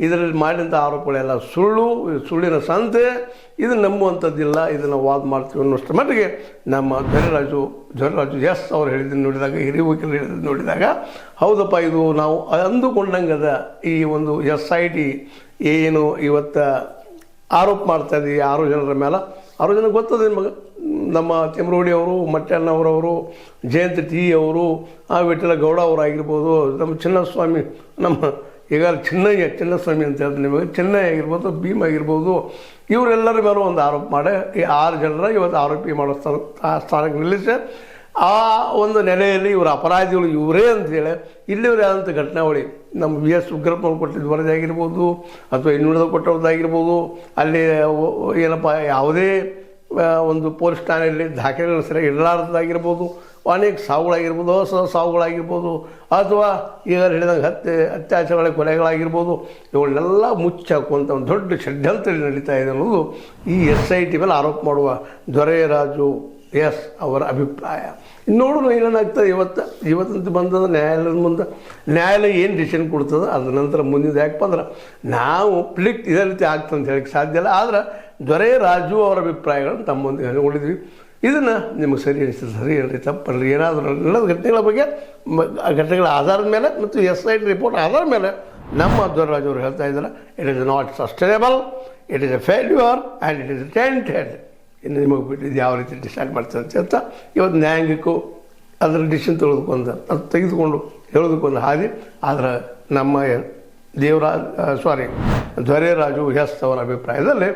ಇದರಲ್ಲಿ ಮಾಡಿದಂಥ ಆರೋಪಗಳೆಲ್ಲ ಸುಳ್ಳಿನ ಸಂತೆ, ಇದನ್ನು ನಂಬುವಂಥದ್ದಿಲ್ಲ, ಇದನ್ನು ವಾದ ಮಾಡ್ತೀವಿ ಅನ್ನೋಷ್ಟರ ಮಟ್ಟಿಗೆ ನಮ್ಮ ಧ್ವರಿರಾಜು ಎಸ್ ಅವ್ರು ಹೇಳಿದ್ದನ್ನು ನೋಡಿದಾಗ, ಹಿರಿಯ ವಕೀಲರು ಹೇಳಿದ್ದನ್ನು ನೋಡಿದಾಗ ಹೌದಪ್ಪ ಇದು ನಾವು ಅಂದುಕೊಂಡಂಗದ ಈ ಒಂದು SIT ಏನು ಇವತ್ತು ಆರೋಪ ಮಾಡ್ತಾ ಇದ್ದೀವಿ 6 ಜನರ ಮೇಲೆ. 6 ಜನ ಗೊತ್ತದ ನಿಮಗೆ, ನಮ್ಮ ತಿಮ್ರೋಡಿ ಅವರು, ಮಟ್ಟಣ್ಣವರವರು, ಜಯಂತ್ ಟಿ ಅವರು, ವಿಠಲ ಗೌಡ ಅವರಾಗಿರ್ಬೋದು, ನಮ್ಮ ಚಿನ್ನಸ್ವಾಮಿ, ನಮ್ಮ ಈಗ ಚಿನ್ನಸ್ವಾಮಿ ಅಂತ ಹೇಳ್ತಾರೆ ನಿಮಗೆ, ಚೆನ್ನೈ ಆಗಿರ್ಬೋದು, ಭೀಮ್ ಆಗಿರ್ಬೋದು, ಇವರೆಲ್ಲರ ಮೇಲೂ ಒಂದು ಆರೋಪ ಮಾಡಿ ಈ 6 ಜನರ ಇವತ್ತು ಆರೋಪಿ ಮಾಡೋ ಸ್ಥಾನಕ್ಕೆ ನಿಲ್ಲಿಸಿ ಆ ಒಂದು ನೆಲೆಯಲ್ಲಿ ಇವರ ಅಪರಾಧಿಗಳು ಇವರೇ ಅಂತೇಳಿ ಇಲ್ಲಿವರೇ ಆದಂಥ ಘಟನಾವಳಿ ನಮ್ಮ VS ಉಗ್ರಪ್ಪನವ್ರು ಕೊಟ್ಟಿದ್ದು ವರದಿ ಆಗಿರ್ಬೋದು ಅಥವಾ ಇನ್ನುಳಿದ ಕೊಟ್ಟದ್ದಾಗಿರ್ಬೋದು, ಅಲ್ಲಿ ಏನಪ್ಪ ಯಾವುದೇ ಒಂದು ಪೊಲೀಸ್ ಠಾಣೆಯಲ್ಲಿ ದಾಖಲೆಗಳು ಸರಿಯಾಗಿ ಇರಲಾರ್ದಾಗಿರ್ಬೋದು, ಅನೇಕ ಸಾವುಗಳಾಗಿರ್ಬೋದು, ಸಾವುಗಳಾಗಿರ್ಬೋದು, ಅಥವಾ ಈಗ ಹೇಳಿದಂಗೆ ಅತ್ಯಾಚಾರಗಳ ಕೊಲೆಗಳಾಗಿರ್ಬೋದು, ಇವುಗಳನ್ನೆಲ್ಲ ಮುಚ್ಚಾಕುವಂಥ ಒಂದು ದೊಡ್ಡ ಷಡ್ಯಂತ್ರ ನಡೀತಾ ಇದೆ ಅನ್ನೋದು ಈ SIT ಮೇಲೆ ಆರೋಪ ಮಾಡುವ ಧ್ವರಿರಾಜು ಎಸ್ ಅವರ ಅಭಿಪ್ರಾಯ. ನೋಡೋಣ ಏನೇನಾಗ್ತದೆ. ಇವತ್ತಂತೂ ಬಂದದ ನ್ಯಾಯಾಲಯದ ಮುಂದೆ, ನ್ಯಾಯಾಲಯ ಏನು ಡಿಸಿಷನ್ ಕೊಡ್ತದೆ ಅದ್ರ ನಂತರ ಮುಂದಿನ ಯಾಕಪ್ಪ ಅಂದ್ರೆ ನಾವು ಪ್ಲಿಕ್ಟ್ ಇದೇ ರೀತಿ ಆಗ್ತದೆ ಅಂತ ಹೇಳಕ್ಕೆ ಸಾಧ್ಯ ಇಲ್ಲ. ಆದರೆ ಧ್ವರಿರಾಜು ಅವರ ಅಭಿಪ್ರಾಯಗಳನ್ನು ತಮ್ಮ ಮುಂದೆ ಹಂಚಿಕೊಂಡಿದ್ವಿ. ಇದನ್ನು ನಿಮಗೆ ಸರಿ ಅನಿಸ್ತದೆ, ಸರಿ ಅಲ್ರಿ, ತಪ್ಪಲ್ರಿ, ಏನಾದರೂ ಎಲ್ಲ ಘಟನೆಗಳ ಬಗ್ಗೆ, ಘಟನೆಗಳ ಆಧಾರದ ಮೇಲೆ ಮತ್ತು SIT ರಿಪೋರ್ಟ್ ಆಧಾರದ ಮೇಲೆ ನಮ್ಮ ಧ್ವರಿರಾಜು ಅವರು ಹೇಳ್ತಾ ಇದ್ದಾರೆ, it is not sustainable, it is a failure and it is tainted. ಇನ್ನು ನಿಮಗೆ ಬಿಟ್ಟಿದ್ದು ಯಾವ ರೀತಿ ಡಿಸೈಡ್ ಮಾಡ್ತಾರೆ ಅಂತ ಇವತ್ತು ನ್ಯಾಯಾಂಗಿಕೂ ಅದರ ಡಿಸಿಷನ್ ತೆಗೆದುಕೊಂಡು ಹೇಳೋದಕ್ಕೊಂದು ಹಾದಿ. ಆದರೆ ನಮ್ಮ ಧ್ವರಿರಾಜು ಎಸ್ ಅವರ ಅಭಿಪ್ರಾಯದಲ್ಲಿ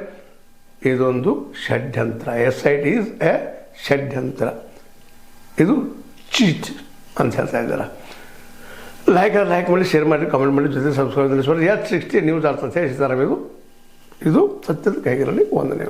ಇದೊಂದು ಷಡ್ಯಂತ್ರ, SIT ಈಸ್ ಎ ಷಡ್ಯಂತ್ರ, ಇದು ಚೀಟ್ ಅಂತ ಹೇಳ್ತಾ ಇದ್ದಾರೆ. ಲೈಕ್ ಮಾಡಿ, ಶೇರ್ ಮಾಡಿ, ಕಮೆಂಟ್ ಮಾಡಿ, ಜೊತೆ ಸಬ್ಸ್ಕ್ರೈಬ್ ಮಾಡಿ. S60 ನ್ಯೂಸ್ ಅರ್ಥ ಹೇಳ್ತಾರೆ. ಇದು ಸತ್ಯದ ಕೈಗಿರಲಿ. ವಂದನೆಗಳು.